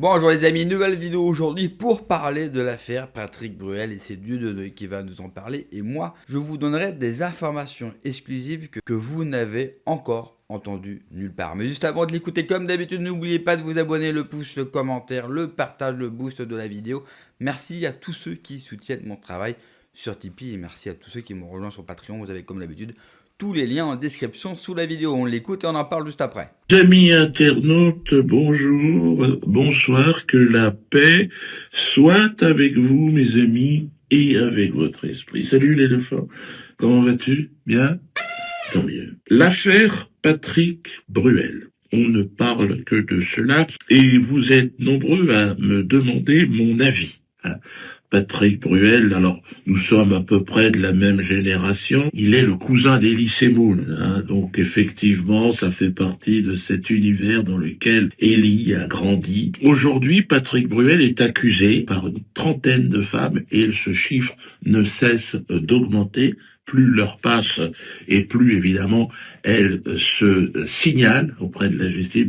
Bonjour les amis, nouvelle vidéo aujourd'hui pour parler de l'affaire Patrick Bruel et c'est Dieudonné qui va nous en parler et moi je vous donnerai des informations exclusives que vous n'avez encore entendues nulle part. Mais juste avant de l'écouter, comme d'habitude, n'oubliez pas de vous abonner, le pouce, le commentaire, le partage, le boost de la vidéo. Merci à tous ceux qui soutiennent mon travail sur Tipeee et merci à tous ceux qui m'ont rejoint sur Patreon. Vous avez comme d'habitude tous les liens en description sous la vidéo. On l'écoute et on en parle juste après. Amis internautes, bonjour, bonsoir, que la paix soit avec vous, mes amis, et avec votre esprit. Salut l'éléphant, comment vas-tu? Bien? Tant mieux. L'affaire Patrick Bruel. On ne parle que de cela, et vous êtes nombreux à me demander mon avis. Patrick Bruel, alors nous sommes à peu près de la même génération, il est le cousin d'Elie Semoun, donc effectivement ça fait partie de cet univers dans lequel Elie a grandi. Aujourd'hui, Patrick Bruel est accusé par une trentaine de femmes et ce chiffre ne cesse d'augmenter. Plus l'heure passe et plus évidemment elle se signale auprès de la justice.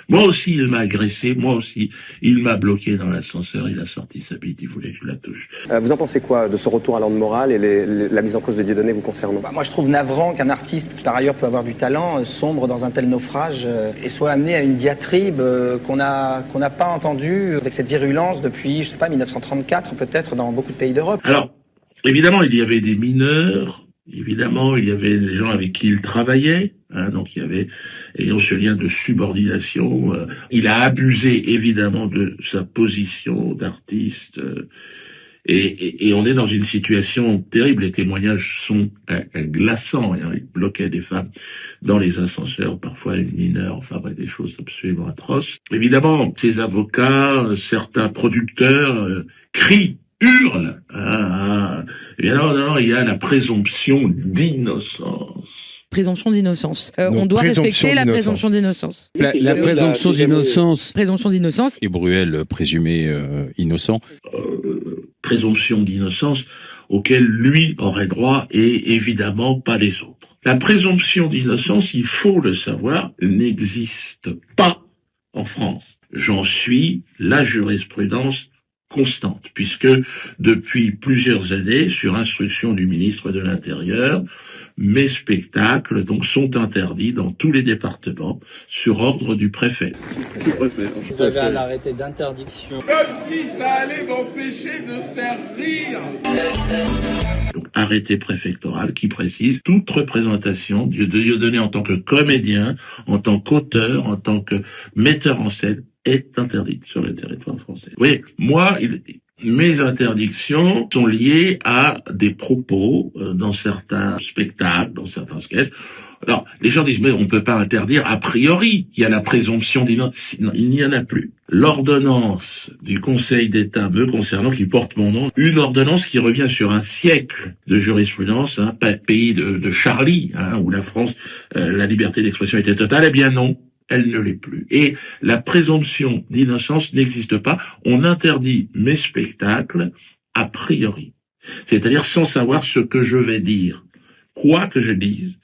Moi aussi il m'a agressé, moi aussi il m'a bloqué dans l'ascenseur, il a sorti sa bite, il voulait que je la touche. Vous en pensez quoi de ce retour à l'ordre moral et la mise en cause de Dieudonné vous concernant? Moi je trouve navrant qu'un artiste qui par ailleurs peut avoir du talent sombre dans un tel naufrage et soit amené à une diatribe qu'on n'a pas entendue avec cette virulence depuis, je sais pas, 1934 peut-être dans beaucoup de pays d'Europe. Alors, évidemment, il y avait des mineurs, évidemment, il y avait des gens avec qui il travaillait, donc il y avait ayant ce lien de subordination. Il a abusé, évidemment, de sa position d'artiste. Et on est dans une situation terrible. Les témoignages sont glaçants. Il bloquait des femmes dans les ascenseurs, parfois une mineure, enfin bref, des choses absolument atroces. Évidemment, ses avocats, certains producteurs crient, hurle. Et alors, non, il y a la présomption d'innocence. Présomption d'innocence. On doit respecter la présomption d'innocence. La présomption d'innocence. Présomption d'innocence. Et Bruel présumé innocent. Présomption d'innocence auquel lui aurait droit et évidemment pas les autres. La présomption d'innocence, il faut le savoir, n'existe pas en France. J'en suis la jurisprudence constante, puisque depuis plusieurs années, sur instruction du ministre de l'Intérieur, mes spectacles donc sont interdits dans tous les départements sur ordre du préfet. Sous-préfet. Vous avez un arrêté d'interdiction. Comme si ça allait m'empêcher de faire rire. Donc arrêté préfectoral qui précise toute représentation de Dieudonné en tant que comédien, en tant qu'auteur, en tant que metteur en scène est interdite sur le territoire français. Oui, moi, mes interdictions sont liées à des propos dans certains spectacles, dans certains sketchs. Alors, les gens disent, mais on ne peut pas interdire a priori. Il y a la présomption d'innocence. Il n'y en a plus. L'ordonnance du Conseil d'État me concernant, qui porte mon nom, une ordonnance qui revient sur un siècle de jurisprudence, pays de Charlie, où la France, la liberté d'expression était totale. Eh bien non. Elle ne l'est plus. Et la présomption d'innocence n'existe pas. On interdit mes spectacles a priori. C'est-à-dire sans savoir ce que je vais dire. Quoi que je dise,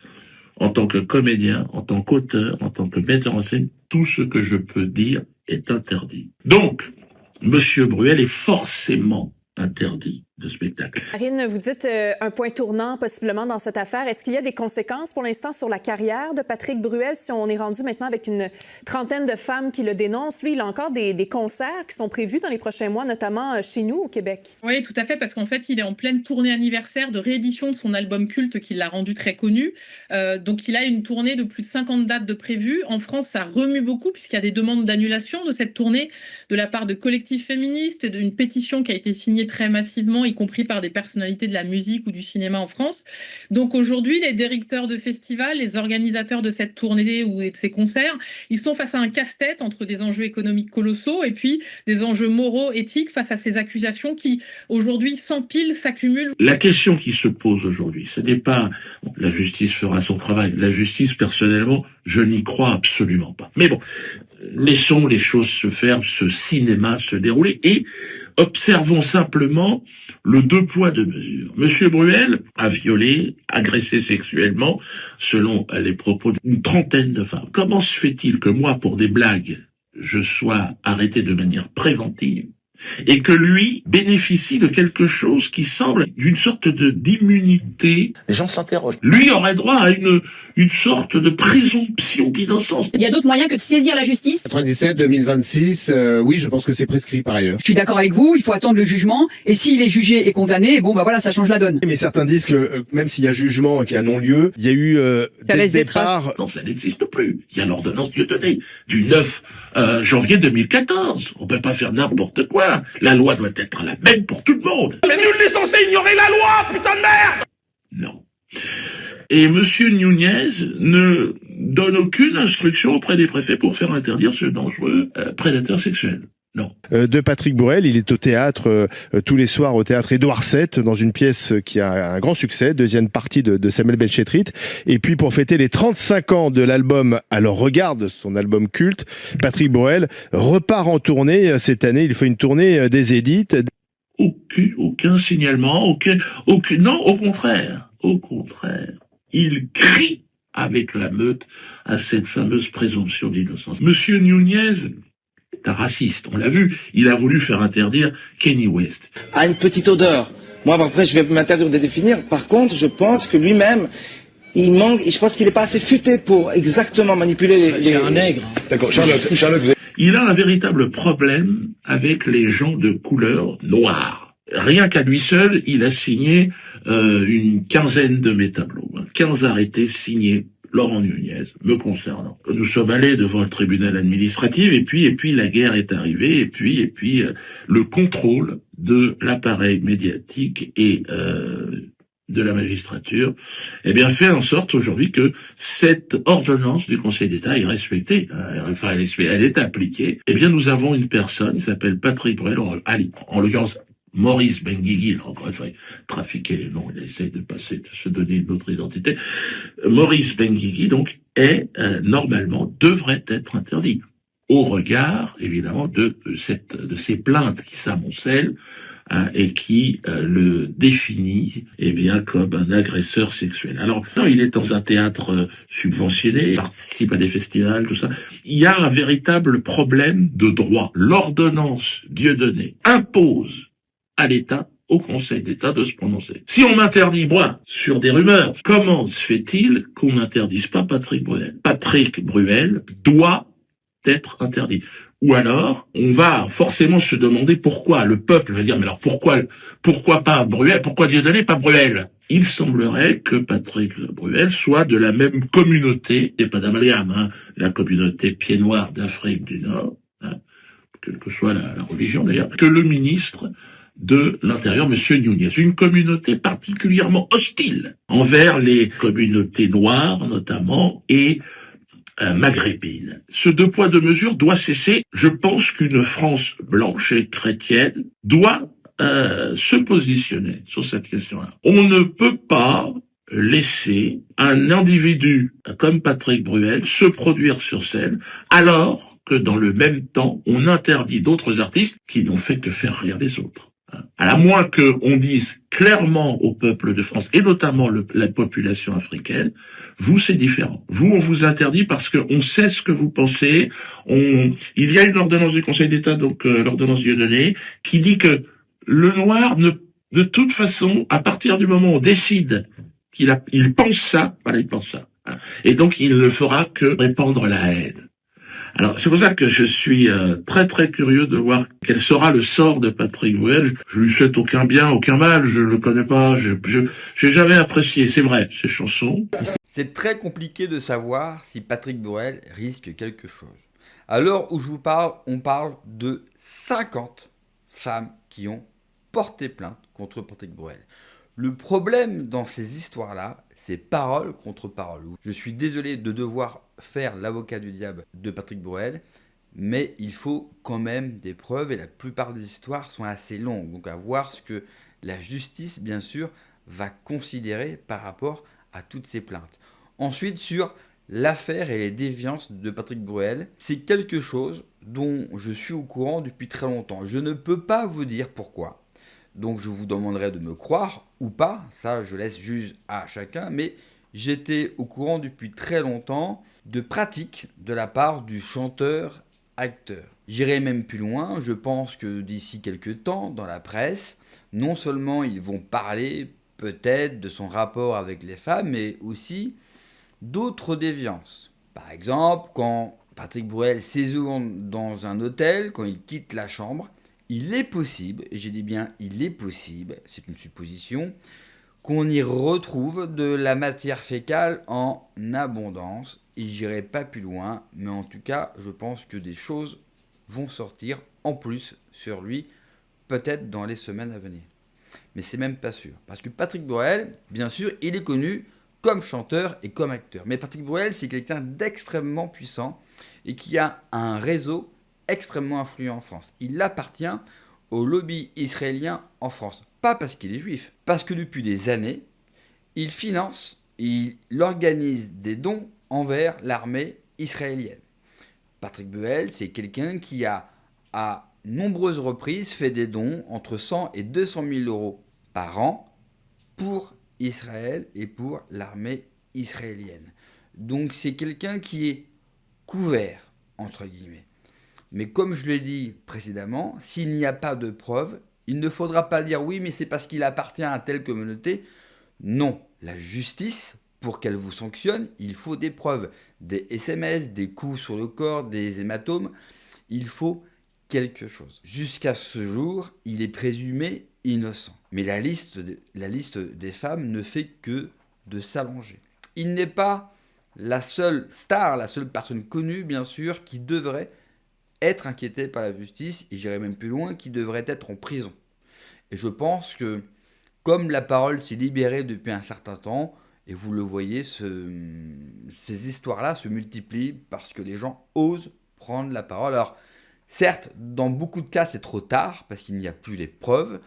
en tant que comédien, en tant qu'auteur, en tant que metteur en scène, tout ce que je peux dire est interdit. Donc, Monsieur Bruel est forcément interdit de spectacle. Marine, vous dites un point tournant possiblement dans cette affaire. Est-ce qu'il y a des conséquences pour l'instant sur la carrière de Patrick Bruel si on est rendu maintenant avec une trentaine de femmes qui le dénoncent? Lui, il a encore des concerts qui sont prévus dans les prochains mois, notamment chez nous au Québec. Oui, tout à fait, parce qu'en fait, il est en pleine tournée anniversaire de réédition de son album culte qui l'a rendu très connu. Donc, il a une tournée de plus de 50 dates de prévues. En France, ça remue beaucoup puisqu'il y a des demandes d'annulation de cette tournée de la part de collectifs féministes et d'une pétition qui a été signée très massivement, y compris par des personnalités de la musique ou du cinéma en France. Donc aujourd'hui, les directeurs de festivals, les organisateurs de cette tournée ou de ces concerts, ils sont face à un casse-tête entre des enjeux économiques colossaux et puis des enjeux moraux, éthiques face à ces accusations qui aujourd'hui s'empilent, s'accumulent. La question qui se pose aujourd'hui, ce n'est pas la justice fera son travail. La justice, personnellement, je n'y crois absolument pas. Mais bon, laissons les choses se faire, ce cinéma se dérouler et observons simplement le deux poids, deux mesures. Monsieur Bruel a violé, agressé sexuellement, selon les propos d'une trentaine de femmes. Comment se fait-il que moi, pour des blagues je sois arrêté de manière préventive et que lui bénéficie de quelque chose qui semble d'une sorte d'immunité. Les gens s'interrogent. Lui aurait droit à une sorte de présomption d'innocence. Il y a d'autres moyens que de saisir la justice. 97, 2026, oui, je pense que c'est prescrit par ailleurs. Je suis d'accord avec vous, il faut attendre le jugement, et s'il est jugé et condamné, bon bah voilà, ça change la donne. Mais certains disent que même s'il y a jugement et qu'il y a non-lieu, il y a eu dès le départ... Non, ça n'existe plus. Il y a l'ordonnance Dieudonné du 9 janvier 2014. On peut pas faire n'importe quoi. La loi doit être la même pour tout le monde. Mais nul n'est censé ignorer la loi, putain de merde! Non. Et Monsieur Nunez ne donne aucune instruction auprès des préfets pour faire interdire ce dangereux prédateur sexuel. Non. De Patrick Bruel, il est au théâtre tous les soirs au théâtre Édouard VII dans une pièce qui a un grand succès, deuxième partie de Samuel Benchetrit. Et puis pour fêter les 35 ans de l'album Alors Regarde, son album culte, Patrick Bruel repart en tournée cette année. Il fait une tournée des Édites. Aucun signalement, non, au contraire. Il crie avec la meute à cette fameuse présomption d'innocence. Monsieur Nunez est un raciste, on l'a vu. Il a voulu faire interdire Kanye West. A une petite odeur. Moi, après, je vais m'interdire de définir. Par contre, je pense que lui-même, il manque, et je pense qu'il n'est pas assez futé pour exactement manipuler les... C'est un nègre. D'accord, Charlotte, vous avez... Il a un véritable problème avec les gens de couleur noire. Rien qu'à lui seul, il a signé une quinzaine de mes tableaux. 15 arrêtés signés Laurent Nunez, me concernant. Nous sommes allés devant le tribunal administratif et puis la guerre est arrivée et puis le contrôle de l'appareil médiatique et de la magistrature, fait en sorte aujourd'hui que cette ordonnance du Conseil d'État est respectée. Enfin, elle est appliquée. Nous avons une personne qui s'appelle Patrick Bruel, en l'occurrence Maurice Benguigui, encore une fois, trafiquer les noms, il essaye de se donner une autre identité. Maurice Benguigui, donc, normalement, devrait être interdit. Au regard, évidemment, de ces plaintes qui s'amoncellent, et qui le définit comme un agresseur sexuel. Alors, non, il est dans un théâtre subventionné, il participe à des festivals, tout ça. Il y a un véritable problème de droit. L'ordonnance Dieudonné impose à l'État, au Conseil d'État, de se prononcer. Si on interdit, sur des rumeurs, comment se fait-il qu'on n'interdise pas Patrick Bruel? Patrick Bruel doit être interdit. Ou alors, on va forcément se demander pourquoi. Le peuple va dire, mais alors pourquoi pas Bruel? Pourquoi Dieudonné, pas Bruel? Il semblerait que Patrick Bruel soit de la même communauté, et pas d'amalgame, la communauté pieds noirs d'Afrique du Nord, quelle que soit la religion d'ailleurs, que le ministre de l'Intérieur, Monsieur Nunez. Une communauté particulièrement hostile envers les communautés noires, notamment, et maghrébine. Ce deux poids, deux mesures doit cesser. Je pense qu'une France blanche et chrétienne doit se positionner sur cette question-là. On ne peut pas laisser un individu comme Patrick Bruel se produire sur scène alors que dans le même temps, on interdit d'autres artistes qui n'ont fait que faire rire les autres. À moins qu'on dise clairement au peuple de France, et notamment la population africaine, vous c'est différent. Vous, on vous interdit parce qu'on sait ce que vous pensez. Il y a une ordonnance du Conseil d'État, donc l'ordonnance Dieudonné, qui dit que le noir, de toute façon, à partir du moment où on décide il pense ça, il pense ça. Et donc il ne fera que répandre la haine. Alors, c'est pour ça que je suis très très curieux de voir quel sera le sort de Patrick Bruel. Je lui souhaite aucun bien, aucun mal, je le connais pas, j'ai jamais apprécié, c'est vrai, ses chansons. C'est très compliqué de savoir si Patrick Bruel risque quelque chose. À l'heure où je vous parle, on parle de 50 femmes qui ont porté plainte contre Patrick Bruel. Le problème dans ces histoires-là, c'est parole contre parole. Je suis désolé de devoir faire l'avocat du diable de Patrick Bruel, mais il faut quand même des preuves et la plupart des histoires sont assez longues. Donc à voir ce que la justice, bien sûr, va considérer par rapport à toutes ces plaintes. Ensuite, sur l'affaire et les déviances de Patrick Bruel, c'est quelque chose dont je suis au courant depuis très longtemps. Je ne peux pas vous dire pourquoi. Donc je vous demanderai de me croire ou pas, ça je laisse juge à chacun, mais j'étais au courant depuis très longtemps de pratiques de la part du chanteur acteur. J'irai même plus loin, je pense que d'ici quelques temps, dans la presse, non seulement ils vont parler peut-être de son rapport avec les femmes, mais aussi d'autres déviances. Par exemple, quand Patrick Bruel séjourne dans un hôtel, quand il quitte la chambre, il est possible, et j'ai dit bien il est possible, c'est une supposition, qu'on y retrouve de la matière fécale en abondance. Et j'irai pas plus loin, mais en tout cas, je pense que des choses vont sortir en plus sur lui, peut-être dans les semaines à venir. Mais c'est même pas sûr. Parce que Patrick Bruel, bien sûr, il est connu comme chanteur et comme acteur. Mais Patrick Bruel, c'est quelqu'un d'extrêmement puissant et qui a un réseau extrêmement influent en France. Il appartient au lobby israélien en France. Pas parce qu'il est juif, parce que depuis des années, il finance, il organise des dons envers l'armée israélienne. Patrick Bruel, c'est quelqu'un qui a à nombreuses reprises fait des dons entre 100 et 200 000 euros par an pour Israël et pour l'armée israélienne. Donc c'est quelqu'un qui est couvert, entre guillemets. Mais comme je l'ai dit précédemment, s'il n'y a pas de preuves, il ne faudra pas dire oui, mais c'est parce qu'il appartient à telle communauté. Non, la justice, pour qu'elle vous sanctionne, il faut des preuves, des SMS, des coups sur le corps, des hématomes. Il faut quelque chose. Jusqu'à ce jour, il est présumé innocent. Mais la liste des femmes ne fait que de s'allonger. Il n'est pas la seule star, la seule personne connue, bien sûr, qui devrait être inquiétée par la justice, et j'irai même plus loin, qui devrait être en prison. Et je pense que, comme la parole s'est libérée depuis un certain temps, et vous le voyez, ces histoires-là se multiplient parce que les gens osent prendre la parole. Alors, certes, dans beaucoup de cas, c'est trop tard, parce qu'il n'y a plus les preuves,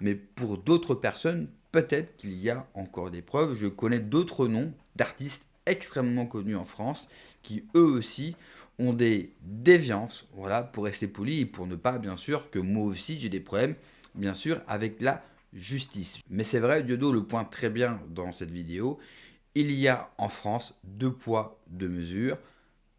mais pour d'autres personnes, peut-être qu'il y a encore des preuves. Je connais d'autres noms d'artistes extrêmement connus en France, qui eux aussi ont des déviances, voilà, pour rester poli et pour ne pas, bien sûr, que moi aussi j'ai des problèmes, bien sûr, avec la justice. Mais c'est vrai, Dieudo le pointe très bien dans cette vidéo, il y a en France 2 poids, 2 mesures.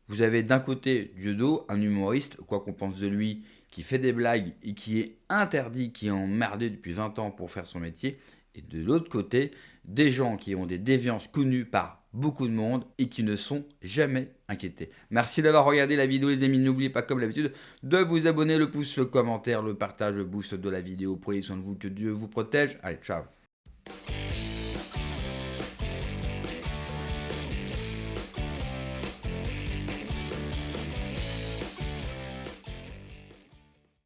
Vous avez d'un côté Dieudo, un humoriste, quoi qu'on pense de lui, qui fait des blagues et qui est interdit, qui est emmerdé depuis 20 ans pour faire son métier. Et de l'autre côté, des gens qui ont des déviances connues par beaucoup de monde et qui ne sont jamais inquiétés. Merci d'avoir regardé la vidéo les amis, n'oubliez pas comme d'habitude de vous abonner, le pouce, le commentaire, le partage, le boost de la vidéo. Prenez soin de vous, que Dieu vous protège. Allez, ciao.